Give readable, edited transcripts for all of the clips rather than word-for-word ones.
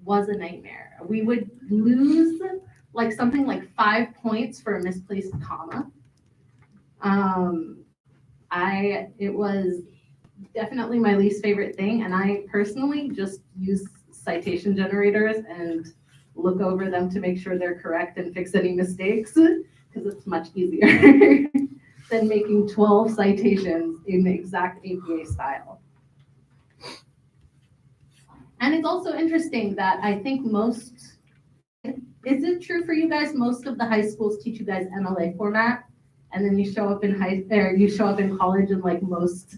was a nightmare. We would lose like something like 5 points for a misplaced comma. It was definitely my least favorite thing, and I personally just use citation generators and look over them to make sure they're correct and fix any mistakes because it's much easier than making 12 citations in the exact APA style. And it's also interesting that I think is it true for you guys? Most of the high schools teach you guys MLA format, and then you show up in college, and like most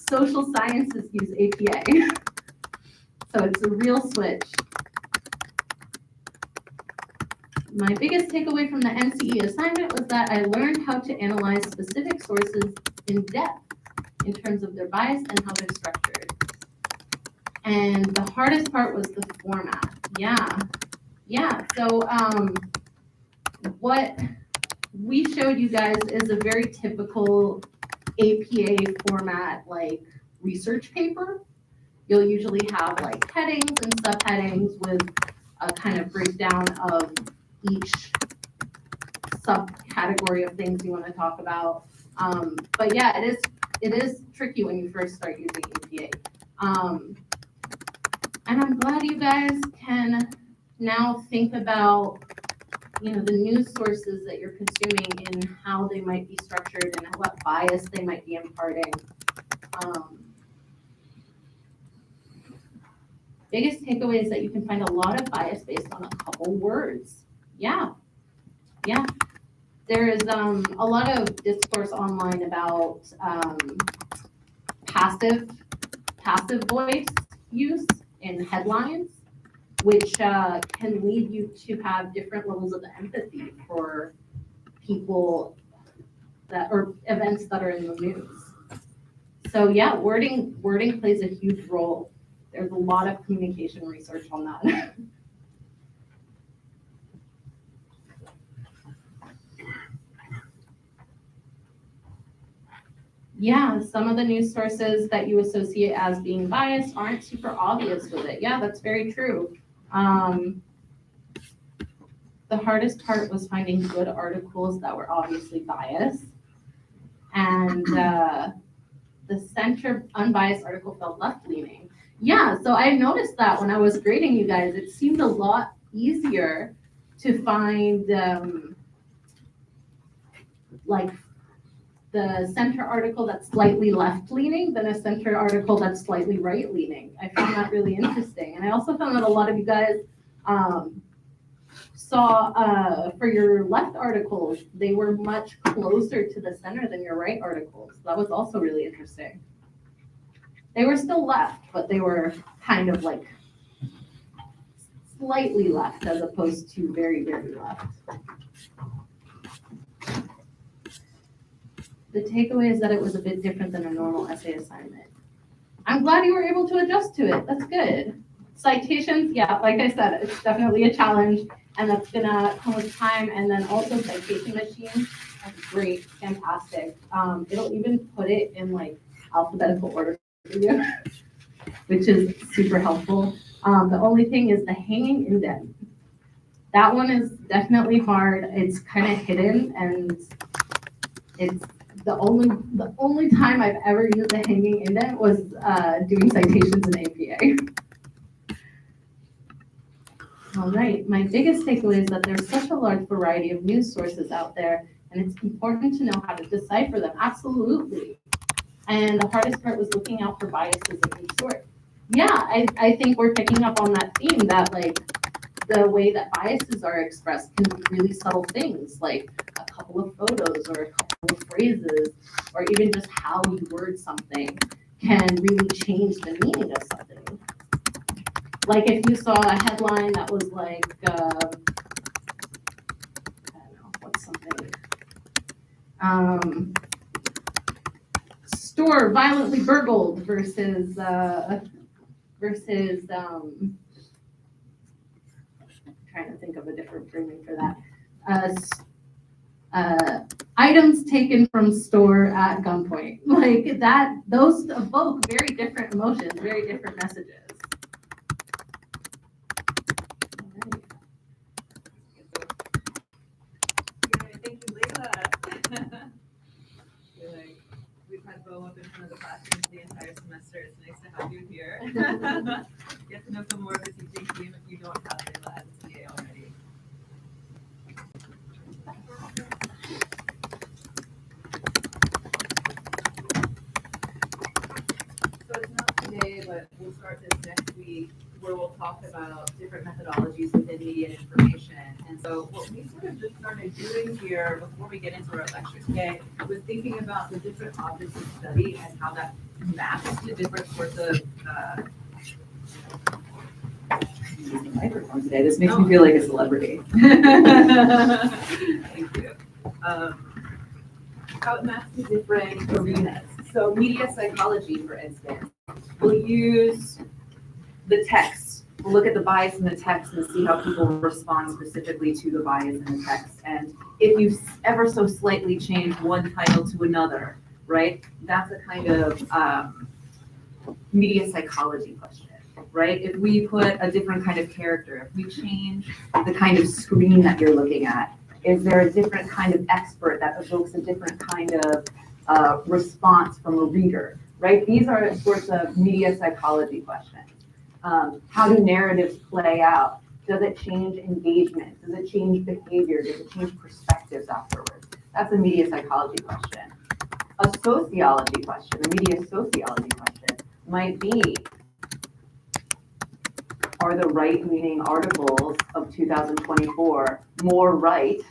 social sciences use APA. So it's a real switch. My biggest takeaway from the NCE assignment was that I learned how to analyze specific sources in depth in terms of their bias and how they're structured. And the hardest part was the format. Yeah. So what we showed you guys is a very typical APA format, like research paper. You'll usually have like headings and subheadings with a kind of breakdown of each subcategory of things you want to talk about. But yeah, it is tricky when you first start using APA. And I'm glad you guys can now think about, the news sources that you're consuming and how they might be structured and what bias they might be imparting. Biggest takeaway is that you can find a lot of bias based on a couple words. Yeah. There is a lot of discourse online about passive voice use in headlines, which can lead you to have different levels of empathy for people or events that are in the news. So yeah, wording plays a huge role. There's a lot of communication research on that. Yeah, some of the news sources that you associate as being biased aren't super obvious with it. Yeah, that's very true. The hardest part was finding good articles that were obviously biased. And the center unbiased article felt left-leaning. Yeah, so I noticed that when I was grading you guys, it seemed a lot easier to find like the center article that's slightly left-leaning than a center article that's slightly right-leaning. I found that really interesting. And I also found that a lot of you guys saw for your left articles, they were much closer to the center than your right articles. That was also really interesting. They were still left, but they were kind of like slightly left as opposed to very, very left. The takeaway is that it was a bit different than a normal essay assignment. I'm glad you were able to adjust to it. That's good. Citations, yeah, like I said, it's definitely a challenge, and that's gonna come with time. And then also citation machine, that's great, fantastic. It'll even put it in like alphabetical order for you, which is super helpful. The only thing is the hanging indent. That one is definitely hard. It's kind of hidden, and it's the only time I've ever used a hanging indent was doing citations in APA. All right, my biggest takeaway is that there's such a large variety of news sources out there, and it's important to know how to decipher them. Absolutely. And the hardest part was looking out for biases of each sort. Yeah, I think we're picking up on that theme that like the way that biases are expressed can be really subtle things, like a couple of photos or a couple of phrases, or even just how you word something can really change the meaning of something. Like if you saw a headline that was like, I don't know, what's something? Store violently burgled versus trying to think of a different framing for that. Items taken from store at gunpoint. Like that, those evoke very different emotions, very different messages. semester. It's nice to have you here. Get to know some more of the teaching team if you don't have Layla as a TA already. So it's not today, but we'll start this next week, where we'll talk about different methodologies within media and information. And so what we sort of just started doing here before we get into our lecture today was thinking about the different objects of study and how that maps to different sorts of using the microphone today. This makes me feel like a celebrity. Thank you. How it maps to different arenas. So media psychology, for instance, we'll use the text. We'll look at the bias in the text and see how people respond specifically to the bias in the text. And if you ever so slightly change one title to another, right? That's a kind of media psychology question, right? If we put a different kind of character, if we change the kind of screen that you're looking at, is there a different kind of expert that evokes a different kind of response from a reader, right? These are sorts of media psychology questions. How do narratives play out? Does it change engagement? Does it change behavior? Does it change perspectives afterwards? That's a media psychology question. A sociology question, a media sociology question might be, are the right-leaning articles of 2024 more right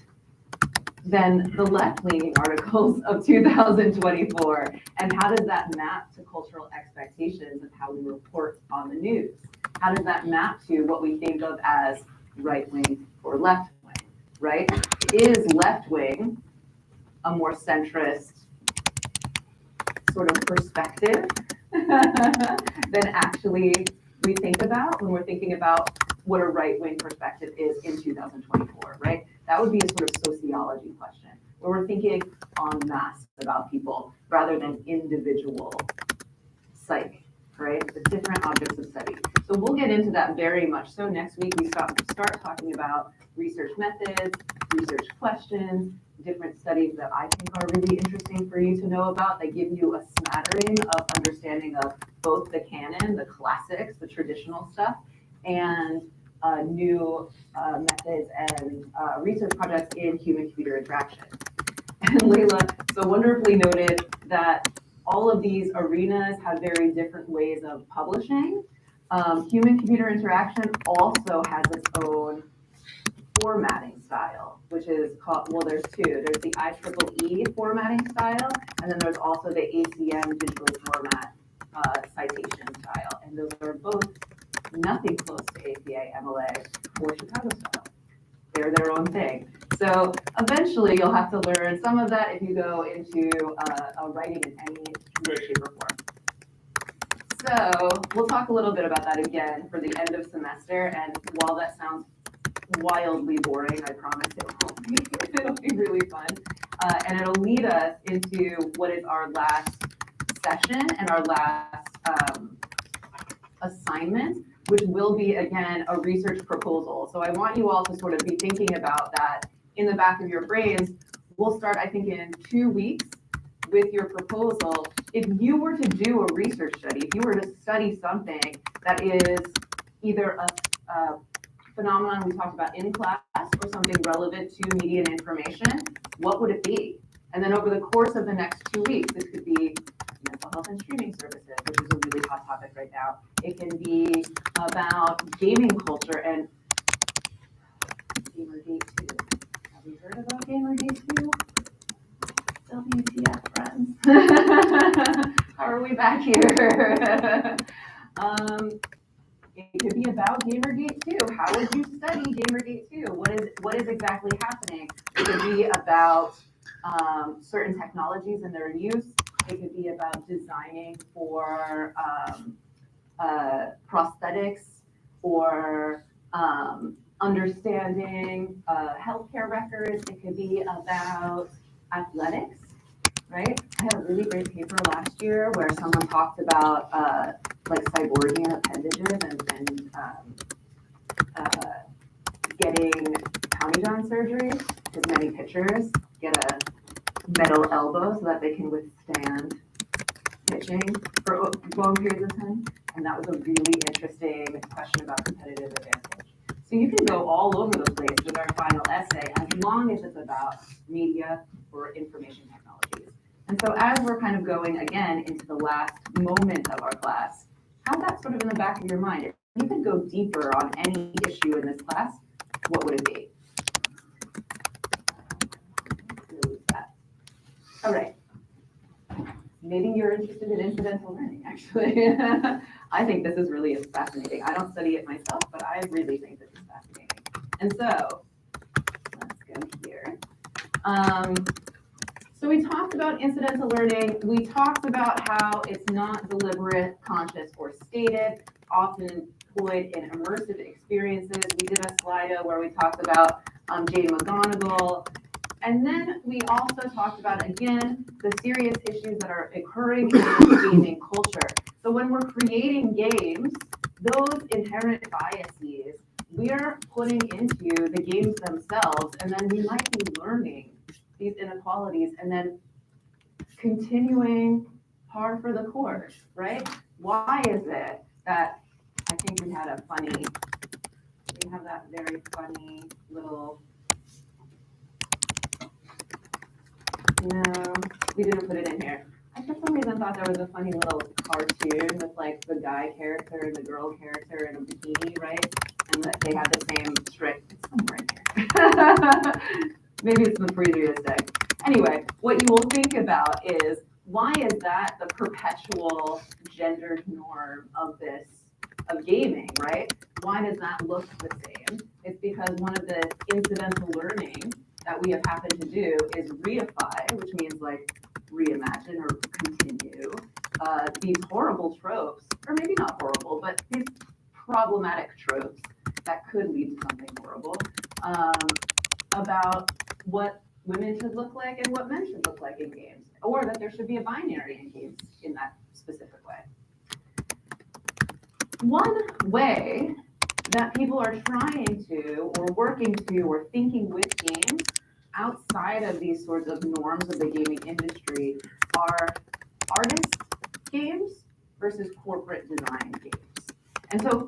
than the left-leaning articles of 2024? And how does that map to cultural expectations of how we report on the news? How does that map to what we think of as right-wing or left-wing, right? Is left-wing a more centrist sort of perspective than actually we think about when we're thinking about what a right-wing perspective is in 2024, right? That would be a sort of sociology question, where we're thinking en masse about people rather than individual psych, right? The different objects of study. So we'll get into that very much. So next week we start talking about research methods, research questions, different studies that I think are really interesting for you to know about. They give you a smattering of understanding of both the canon, the classics, the traditional stuff, and new methods and research projects in human-computer interaction. And Layla so wonderfully noted that all of these arenas have very different ways of publishing. Human-computer interaction also has its own formatting style, which is called, well, there's two. There's the IEEE formatting style, and then there's also the ACM digitally format citation style. And those are both nothing close to APA, MLA, or Chicago style. They're their own thing. So eventually you'll have to learn some of that if you go into a writing in any way, shape, or form. So we'll talk a little bit about that again for the end of semester. And while that sounds wildly boring, I promise it won't be. It'll be really fun. And it'll lead us into what is our last session and our last assignment, which will be, again, a research proposal. So I want you all to sort of be thinking about that in the back of your brains. We'll start, I think, in 2 weeks with your proposal. If you were to do a research study, if you were to study something that is either a phenomenon we talked about in class or something relevant to media and information, what would it be? And then over the course of the next 2 weeks, this could be mental health and streaming services, which is a really hot topic right now. It can be about gaming culture and Gamergate 2. Have you heard about Gamergate 2? WTF, friends. How are we back here? It could be about Gamergate 2. How would you study Gamergate 2? What is exactly happening? It could be about certain technologies and their use. It could be about designing for prosthetics or understanding healthcare records. It could be about athletics, right? I had a really great paper last year where someone talked about like cyborgian appendages and getting Tommy John surgery, because many pitchers get a metal elbow so that they can withstand pitching for long periods of time? And that was a really interesting question about competitive advantage. So you can go all over the place with our final essay as long as it's about media or information technologies. And so as we're kind of going again into the last moment of our class, have that sort of in the back of your mind. If you could go deeper on any issue in this class, what would it be? All right. Maybe you're interested in incidental learning, actually. I think this is really fascinating. I don't study it myself, but I really think this is fascinating. And so let's go here. So we talked about incidental learning. We talked about how it's not deliberate, conscious, or stated, often employed in immersive experiences. We did a slideshow where we talked about Jane McGonigal. And then we also talked about, again, the serious issues that are occurring in the gaming culture. So when we're creating games, those inherent biases we're putting into the games themselves, and then we might be learning these inequalities and then continuing par for the course, right? Why is it that I think we have that very funny little, no, we didn't put it in here. I for some reason thought there was a funny little cartoon with like the guy character and the girl character in a bikini, right? And that they have the same strip. It's somewhere in here. Maybe it's the previous day. Anyway, what you will think about is, why is that the perpetual gendered norm of gaming, right? Why does that look the same? It's because one of the incidental learning that we have happened to do is reify, which means like reimagine or continue these horrible tropes, or maybe not horrible, but these problematic tropes that could lead to something horrible, about what women should look like and what men should look like in games, or that there should be a binary in games in that specific way. One way that people are trying to, or working to, or thinking with games outside of these sorts of norms of the gaming industry are artist games versus corporate design games. And so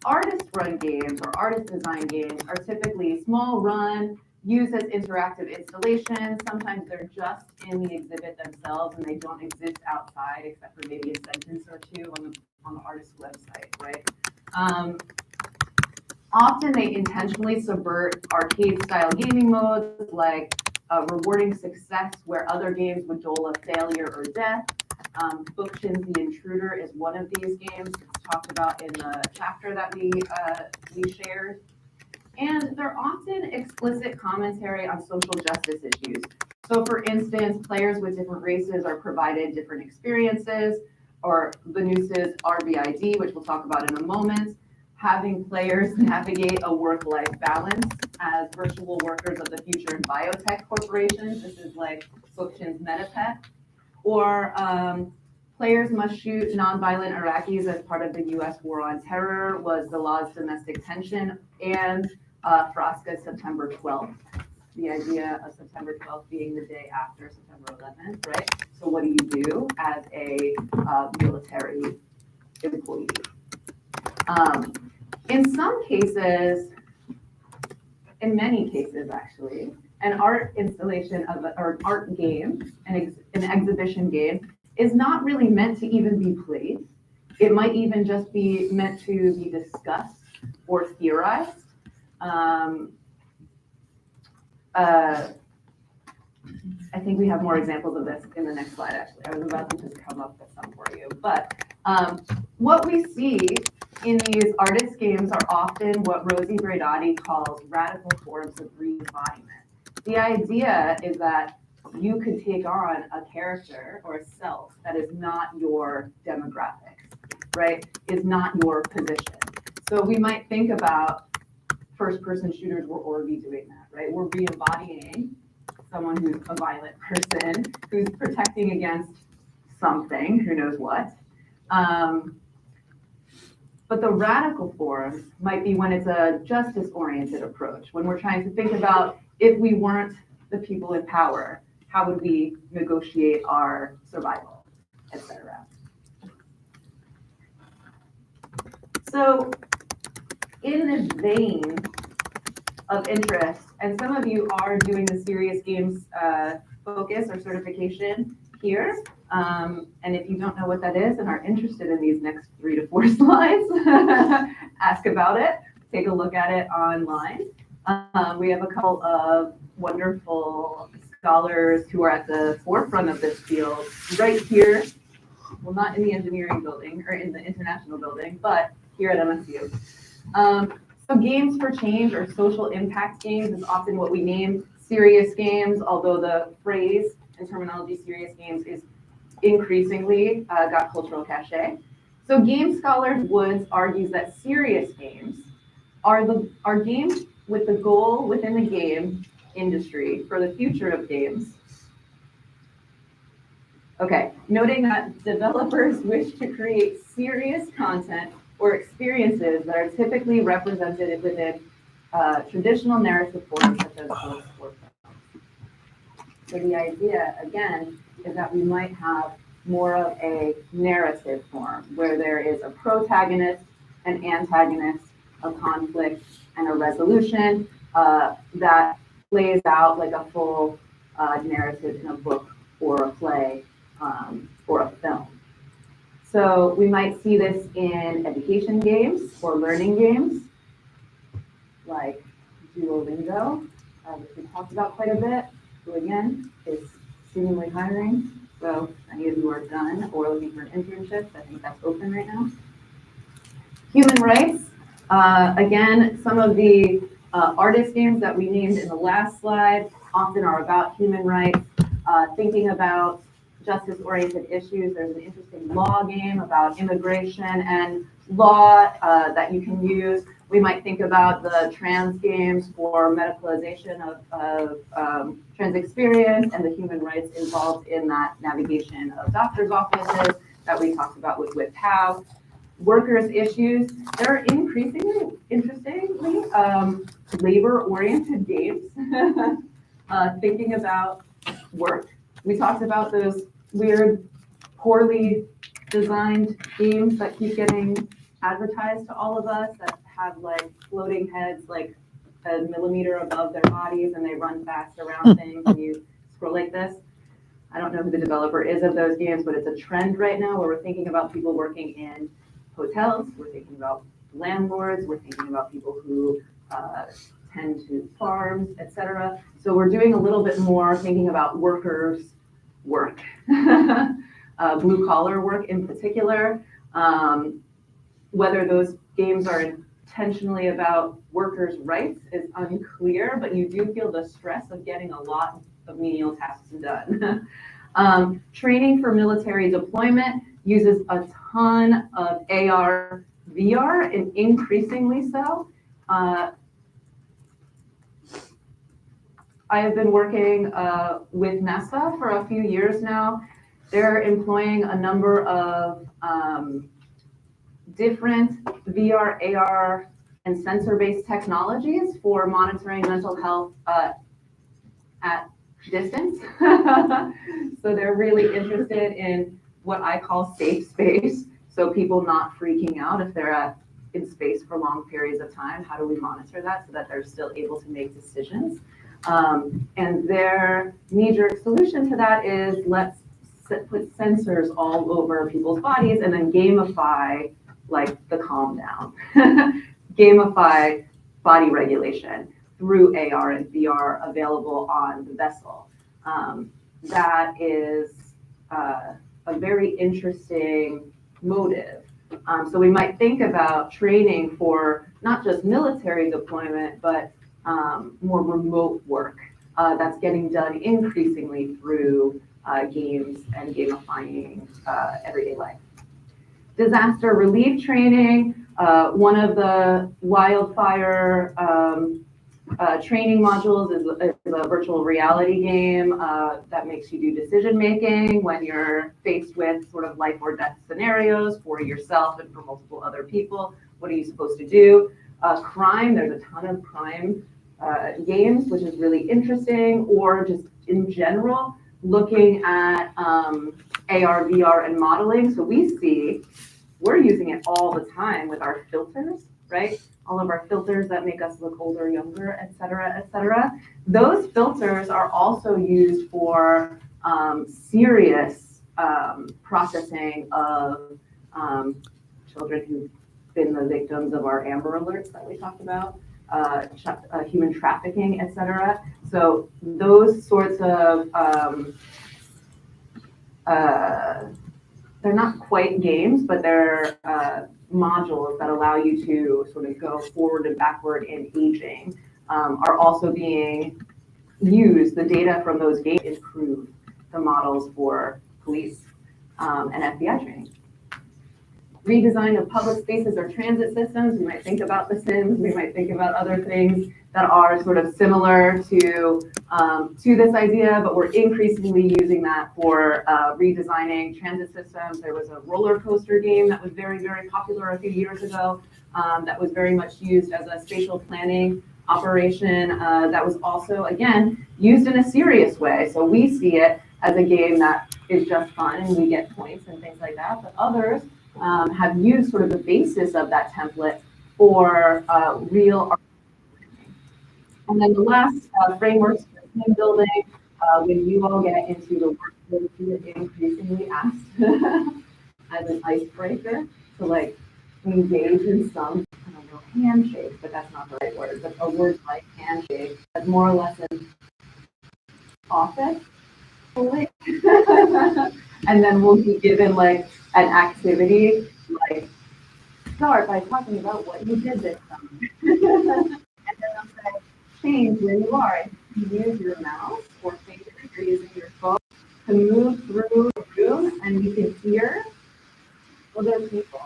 artist-run games or artist-design games are typically small run, used as interactive installations. Sometimes they're just in the exhibit themselves and they don't exist outside except for maybe a sentence or two on the artist's website, right? Often they intentionally subvert arcade-style gaming modes, like rewarding success where other games would dole a failure or death. Bookchin's The Intruder is one of these games. It's talked about in the chapter that we shared. And they're often explicit commentary on social justice issues. So for instance, players with different races are provided different experiences, or Venus's RBID, which we'll talk about in a moment, having players navigate a work-life balance as virtual workers of the future in biotech corporations. This is like Bookchin's MetaPet. Or players must shoot nonviolent Iraqis as part of the US war on terror was the law's domestic tension, and Frasca's September 12th. The idea of September 12th being the day after September 11th, right? So what do you do as a military employee? In some cases, in many cases actually, an art installation or an art game, an exhibition game, is not really meant to even be played. It might even just be meant to be discussed or theorized. I think we have more examples of this in the next slide, actually. I was about to just come up with some for you. But what we see in these artist games are often what Rosie Braidotti calls radical forms of re-embodiment. The idea is that you could take on a character or a self that is not your demographics, right? Is not your position. So we might think about first-person shooters, we're already doing that, right? We're re-embodying someone who's a violent person, who's protecting against something, who knows what. But the radical forms might be when it's a justice-oriented approach, when we're trying to think about, if we weren't the people in power, how would we negotiate our survival? etc. So in this vein of interest, and some of you are doing the serious games focus or certification here, and if you don't know what that is and are interested in these next 3 to 4 slides, ask about it, take a look at it online. We have a couple of wonderful scholars who are at the forefront of this field right here, well, not in the engineering building or in the international building, but here at MSU. So games for change or social impact games is often what we name serious games, although the phrase and terminology serious games is increasingly got cultural cachet. So game scholar Woods argues that serious games are games with the goal within the game industry for the future of games. Okay, noting that developers wish to create serious content or experiences that are typically represented within traditional narrative forms such as books or films. So the idea, again, is that we might have more of a narrative form where there is a protagonist, an antagonist, a conflict, and a resolution that plays out like a full narrative in a book or a play or a film. So we might see this in education games or learning games, like Duolingo, which we talked about quite a bit, who again is seemingly hiring. So if any of you are done or looking for an internship, I think that's open right now. Human rights, again, some of the artist games that we named in the last slide often are about human rights, thinking about justice-oriented issues. There's an interesting law game about immigration and law that you can use. We might think about the trans games for medicalization of trans experience and the human rights involved in that navigation of doctors' offices that we talked about with POW. Workers' issues, there are increasingly, interestingly, labor-oriented games, thinking about work. We talked about those weird, poorly designed games that keep getting advertised to all of us that have like floating heads like a millimeter above their bodies and they run fast around things and you scroll like this. I don't know who the developer is of those games, but it's a trend right now where we're thinking about people working in hotels, we're thinking about landlords, we're thinking about people who tend to farms, etc. So we're doing a little bit more thinking about workers' work, blue collar work in particular. Whether those games are intentionally about workers' rights is unclear, but you do feel the stress of getting a lot of menial tasks done. Training for military deployment uses a ton of AR, VR, and increasingly so. I have been working with NASA for a few years now. They're employing a number of different VR, AR, and sensor-based technologies for monitoring mental health at distance. So they're really interested in what I call safe space. So people not freaking out if they're in space for long periods of time. How do we monitor that so that they're still able to make decisions? And their knee-jerk solution to that is let's put sensors all over people's bodies and then gamify like the calm down, gamify body regulation through AR and VR available on the vessel. That is a very interesting motive. So we might think about training for not just military deployment, but more remote work that's getting done increasingly through games and gamifying everyday life. Disaster relief training, one of the wildfire training modules is a virtual reality game that makes you do decision making when you're faced with sort of life or death scenarios for yourself and for multiple other people. What are you supposed to do? Crime, there's a ton of crime games, which is really interesting, or just in general, looking at AR, VR, and modeling. So we're using it all the time with our filters, right? All of our filters that make us look older, younger, et cetera, et cetera. Those filters are also used for serious processing of children who've been the victims of our Amber Alerts that we talked about, human trafficking, et cetera. So those sorts of they're not quite games, but they're modules that allow you to sort of go forward and backward in aging, are also being used. The data from those games improve the models for police and FBI training. Redesign of public spaces or transit systems. We might think about The Sims. We might think about other things that are sort of similar to this idea, but we're increasingly using that for redesigning transit systems. There was a roller coaster game that was very, very popular a few years ago that was very much used as a spatial planning operation that was also, again, used in a serious way. So we see it as a game that is just fun and we get points and things like that, but others have used sort of the basis of that template for real art. And then the last frameworks for team building, when you all get into the workplace, you get increasingly asked as an icebreaker to like engage in some, I don't know, handshake, but that's not the right word, but a word like handshake, that's more or less an office. And then we'll be given like an activity, like start by talking about what you did this summer. And then I'll say, change where you are. You use your mouse or fingers, you're using your phone to move through the room and you can hear other people.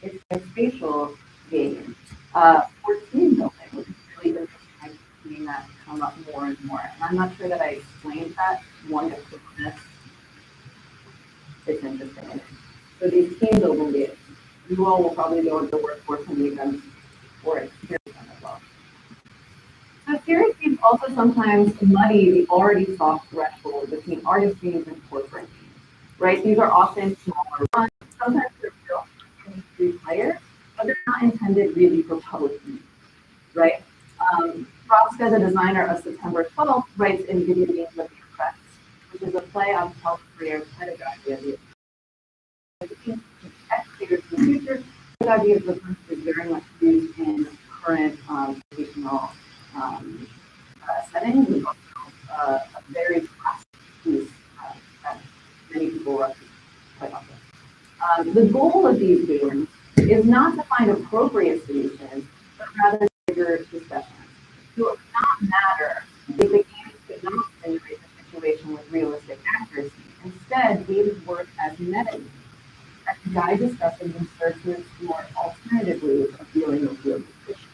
It's a spatial game for team building, which is really interesting. I'm seeing that come up more and more. And I'm not sure that I explained that wonderfulness. It's interesting. So these team building games, you all will probably go into the workforce and need them or experience them as well. So serious games also sometimes muddy the already soft threshold between artist games and corporate games, right? These are often smaller ones. Sometimes they're built for 3 players, but they're not intended really for public use, right? Froska, the designer of September 12th, writes in Video Games of the Oppressed, which is a play on South Korea's pedagogy of the educators in the future. Pedagogy of the past is very much used in current educational settings. It's also a very classic piece that many people reference quite often. The goal of these games is not to find appropriate solutions, but rather to trigger discussions. So it would not matter if the games could not simulate the situation with realistic accuracy. Instead, games work as meta that can guide discussions and serve to explore alternative ways of dealing with real issues.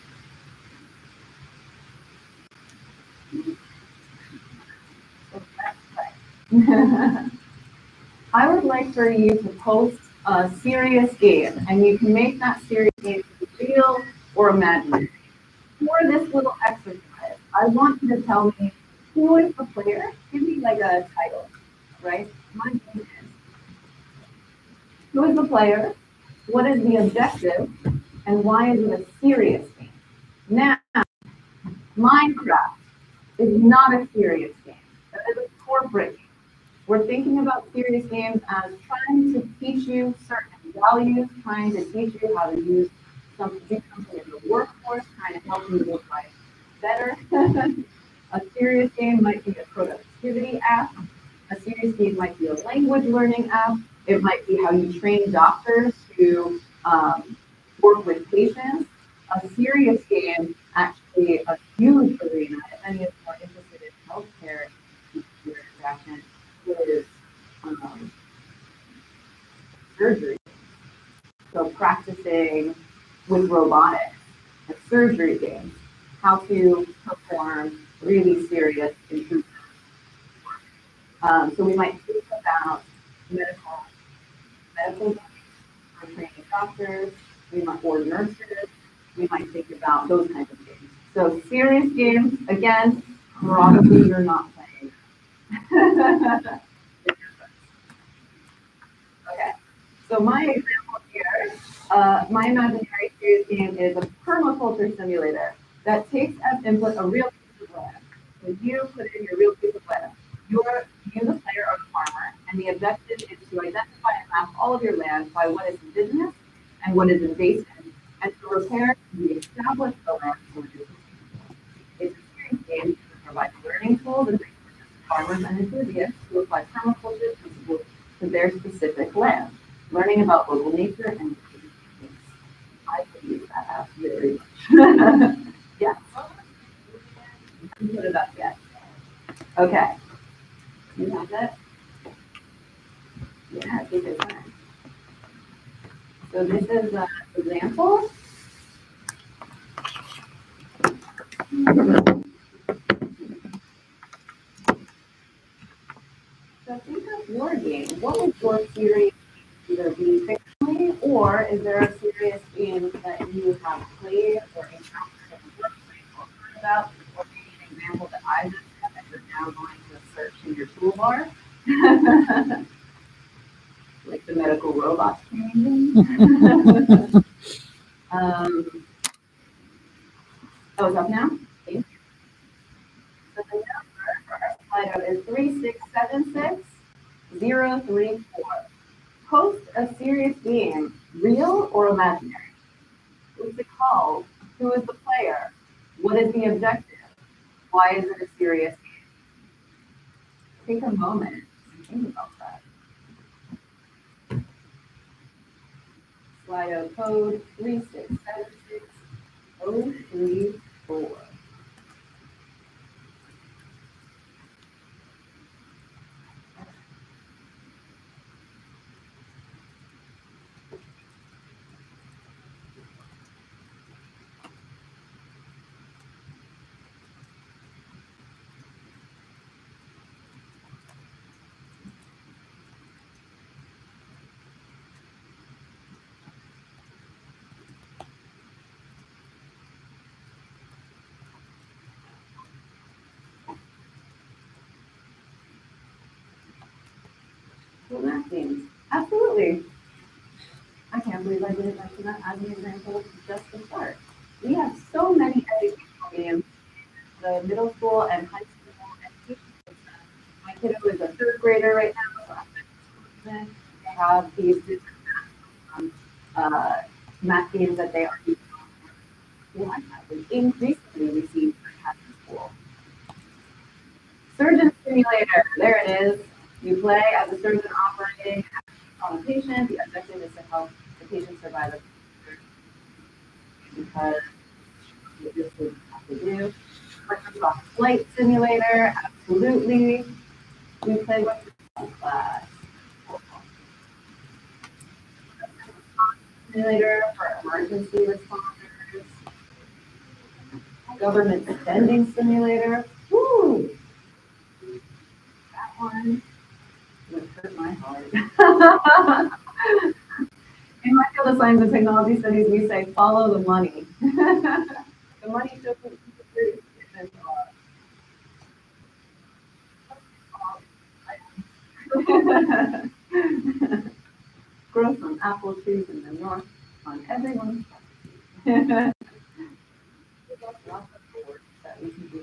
I would like for you to post a serious game, and you can make that serious game real or imaginary. For this little exercise, I want you to tell me who is the player. Give me like a title, right? My game is who is the player, what is the objective, and why is it a serious game? Now, Minecraft is not a serious game. It is a corporate game. We're thinking about serious games as trying to teach you certain values, trying to teach you how to use do something in the workforce, trying to help you live life better. A serious game might be a productivity app. A serious game might be a language learning app. It might be how you train doctors to work with patients. A serious game, actually a huge arena, if any of you are interested in healthcare interaction, is surgery. So practicing with robotics and surgery games, how to perform really serious improvements. So we might think about medical games for training doctors, we might, or nurses, we might think about those kinds of games. So serious games, again, probably you're not playing. Okay, so my example here, my imaginary serious game is a permaculture simulator that takes as input a real piece of land. So you put in your real piece of land. You, the player, are the farmer, and the objective is to identify and map all of your land by what is indigenous and what is invasive, and to repair and reestablish the land so it is sustainable. It's a serious game that provides learning tools and resources to farmers and enthusiasts to apply permaculture principles to their specific land, learning about local nature and I could use that app very much. Yes. Put it up yet. Okay. You have it? Yeah, take your time. So this is an example. So think of your game. What would your series either be fictionally, or is there a serious game that you have played or encountered in the workplace or heard about, or maybe an example that I just had that you're now going to search in your toolbar? Like the medical robot training. Oh, it's up now? Thank you. So the number for our Slido is 3676034. Post a serious game, real or imaginary? What's it called? Who is the player? What is the objective? Why is it a serious game? Take a moment and think about that. Slido code 3676034. Well, that means absolutely. I can't believe I didn't mention that as an example just to start. We have so many educational mediums, the middle school and high school education system. My kiddo is a third grader right now, so I'm they have these different math games that they are using on school iPads and increasingly receive iPads in school. Surgeon simulator, there it is. You play as a surgeon operating on a patient. The objective is to help the patient survive a procedure because this is what to do. Microsoft Flight Simulator, absolutely. We play with class. Simulator for emergency responders. Government spending simulator. Woo! That one would hurt my heart. In my field of science and technology studies, we say follow the money. The money shows what grow from apple trees in the north on everyone's property. Lots of work that we can do.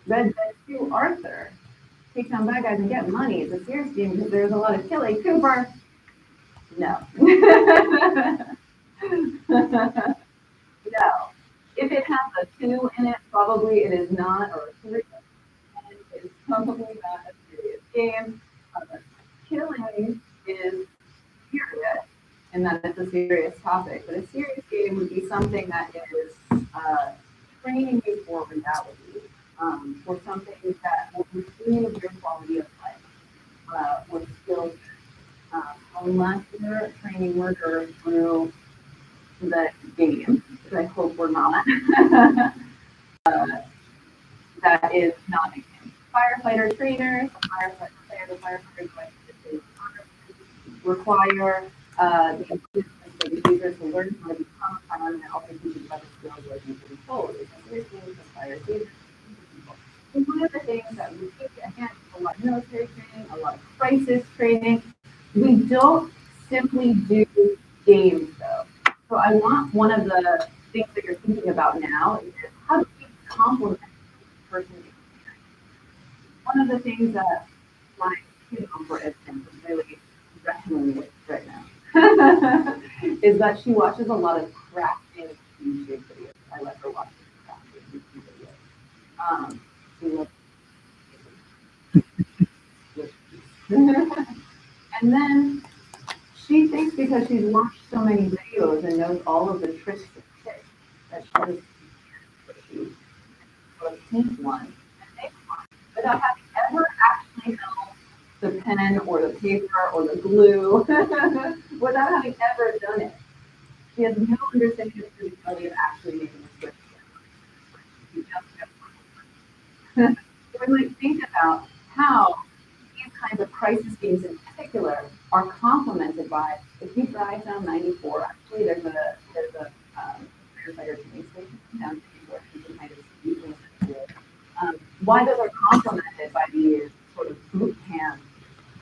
Red Dead 2 Arthur. Take down bad guys and get money. It's a serious game because there's a lot of killing. Cooper. No. No. If it has a 2 in it, probably it is not, or a 3. It is probably not a serious game. Killing is serious in that it's a serious topic, but a serious game would be something that is training you for reality, for something that will improve your quality of life, with skills. Last year, training murder through the game, which I hope we're not. That is not a game. Firefighter trainers, the firefighters require the users to learn how to become calm and also teach other skills like using controls. It's a serious game for fire safety. And one of the things that we teach, again, a lot of military training, a lot of crisis training, we don't simply do games though. So I want one of the things that you're thinking about now is how do we complement the person experience? One of the things that my kid, for instance, is really wrestling with right now is that she watches a lot of crafting YouTube videos. I let her watch crafting YouTube videos. She loves and then she thinks because she's watched so many videos and knows all of the tricks and tips that she just paint one and make one without having ever actually held the pen or the paper or the glue, without having ever done it. She has no understanding of the physicality of actually making a switch. She just gets so we might think about how these kinds of crisis games in particular are complemented by, if you drive down 94, actually there's a firefighter training station down 94, you can kind of see things that do. Why those are complemented by these sort of boot camp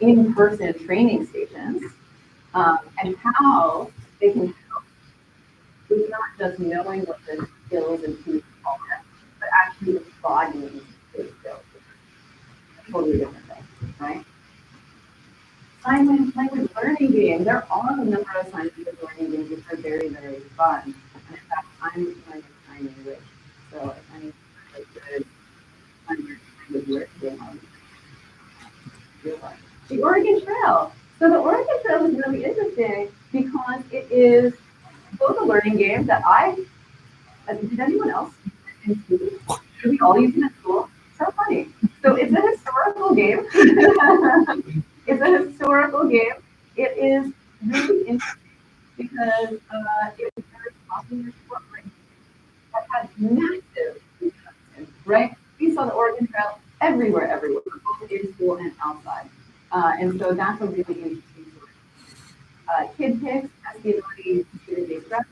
in-person training stations, and how they can help with not just knowing what the skills and tools are, but actually embodying those skills. Totally different thing, right? Assignment language learning game. There are a number of scientific learning games which are very, very fun. And in fact, I'm learning sign language. So if any good language learning game, I'll do one. The Oregon Trail. So the Oregon Trail is really interesting because it is both a learning game that did anyone else in school? Did we all use it in school? So funny. So it's a historical game. It's a historical game. It is really interesting because it was very popular sport that had massive repercussions, right? We saw the Oregon Trail everywhere, both in school and outside. And so that's a really interesting story. Kid Picks has the ability to computer-based graphics,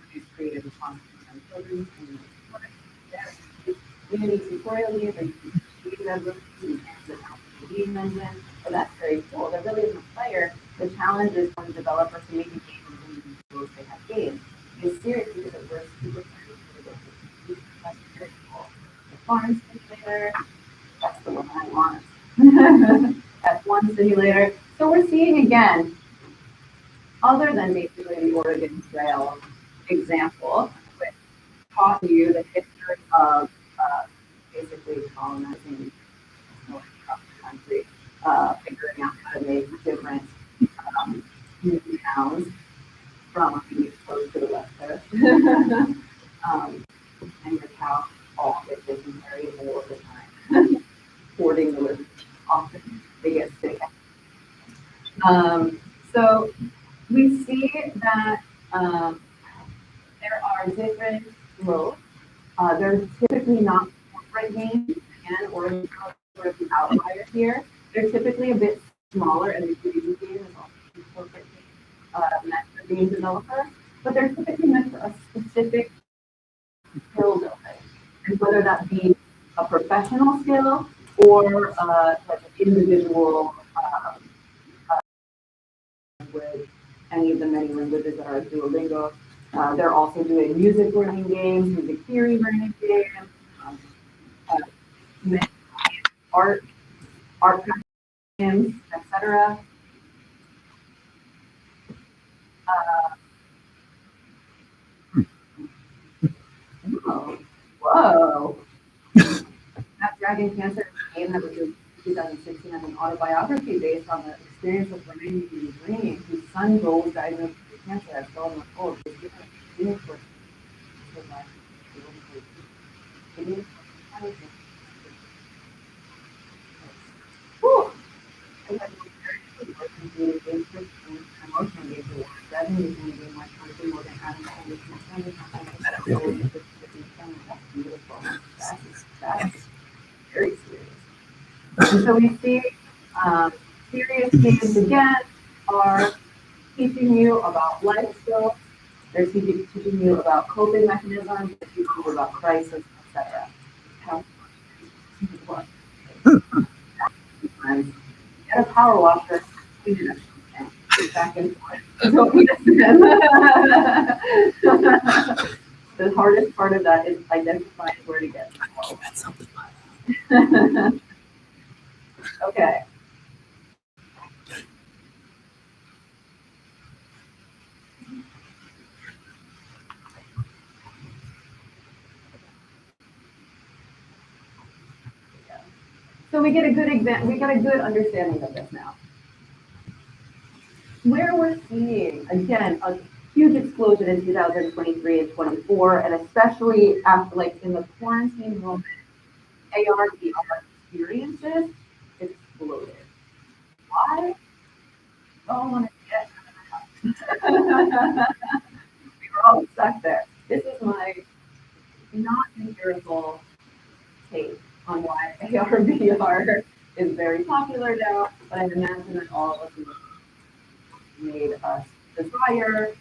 produce creative responses from children and community tutorial games, or creative ability to the game engine. So that's very cool. There really isn't a player. The challenge is for the developer to make a game and the tools they have games. It's serious because it works super fast. That's very cool. The farm simulator, that's the one I want. That's one simulator. So we're seeing again, other than basically the Oregon Trail example, which taught you the history of basically colonizing across the country, figuring out how to make different towns from the east coast to the west coast. And your cows all get dysentery more of the time. Hoarding the litter. Often they get sick. So we see that there are different roads. They're typically not corporate games, again, or sort of the outlier here. They're typically a bit smaller, and the 3D game is also a corporate game meant for game developers, but they're typically meant for a specific skill building, and whether that be a professional skill or like an individual language, any of the many languages that are Duolingo. They're also doing music learning games, music theory learning games, art, art games, etc. Whoa, whoa! That Dragon Cancer is a game that was released in 2016 as an autobiography based on the experience of Lorraine Green, whose son Joel was diagnosed with cancer at 12 months old. He was given a clinic for his life. Whew. I had communication and emotional engagement. Revenue is going to be much more than having only that's beautiful. That's very serious. And so we see serious games again are teaching you about life skills. They're teaching you about coping mechanisms, they're teaching you about crisis, etc. Sometimes get a power washer, clean it up, and put it back and forth. That's what we just did. The hardest part of that is identifying where to get the help. Okay. So we get a good understanding of this now. Where we're seeing, again, a huge explosion in 2023 and 24, and especially after, like, in the quarantine moment, AR/VR experiences exploded. Why? Oh, want to get we were all stuck there. This is my not empirical take on why AR/VR is very popular now, but I imagine that all of you made us desire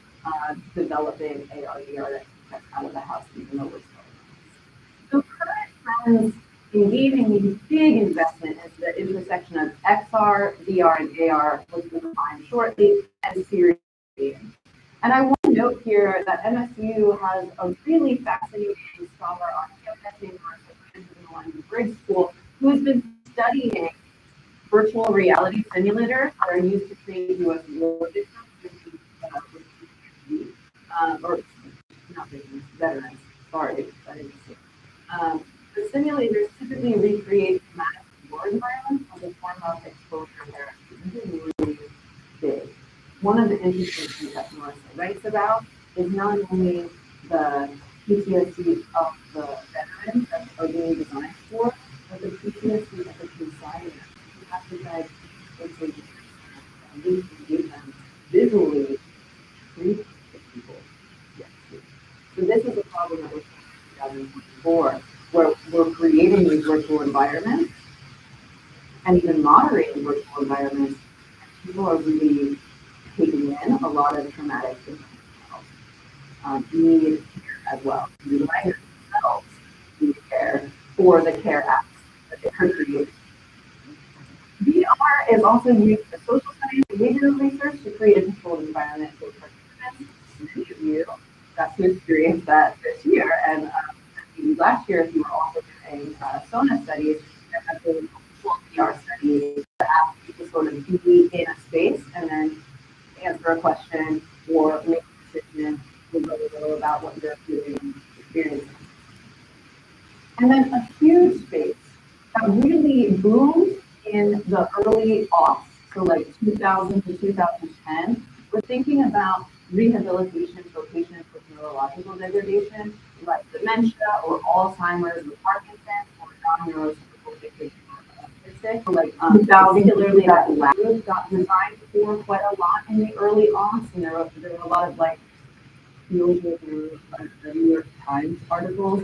developing AR/VR that's out of the house, even though we're still. So current trends in gaming need big investment into the intersection of XR, VR, and AR, which we'll define shortly, and serious gaming. And I want to note here that MSU has a really fascinating scholar on campus named Marcia Briggs School, who has been studying virtual reality simulators that are used to create US war victims, or not victims, veterans, sorry, I didn't say. The simulators typically recreate traumatic war environments as a form of exposure therapy. This is really big. One of the interesting things that Marissa writes about is not only the PTSD of the veterans that are being designed for, but the PTSD of the consignment. You have to guide give them visually treat the people. Yes. So this is a problem that we're seeing in 2024, where we're creating these virtual environments and even moderating virtual environments. People are really taking in a lot of traumatic need care as well. The writers themselves need care for the care apps that they are creating. VR is also used for social science and behavioral research to create a controlled environment for participants. Many of you got to experience that this year, and last year, if you were also doing SONA studies, there have been multiple VR studies that ask you to sort of be in a space and then answer a question or make a decision a little about what you're doing and experiencing. And then a huge space that really boomed in the early aughts, so like 2000 to 2010, we're thinking about rehabilitation for patients with neurological degradation, like dementia or Alzheimer's or Parkinson's or non-neurotypical degradation. So like particularly that lab got designed for quite a lot in the early aughts, and there were a lot of like New York Times articles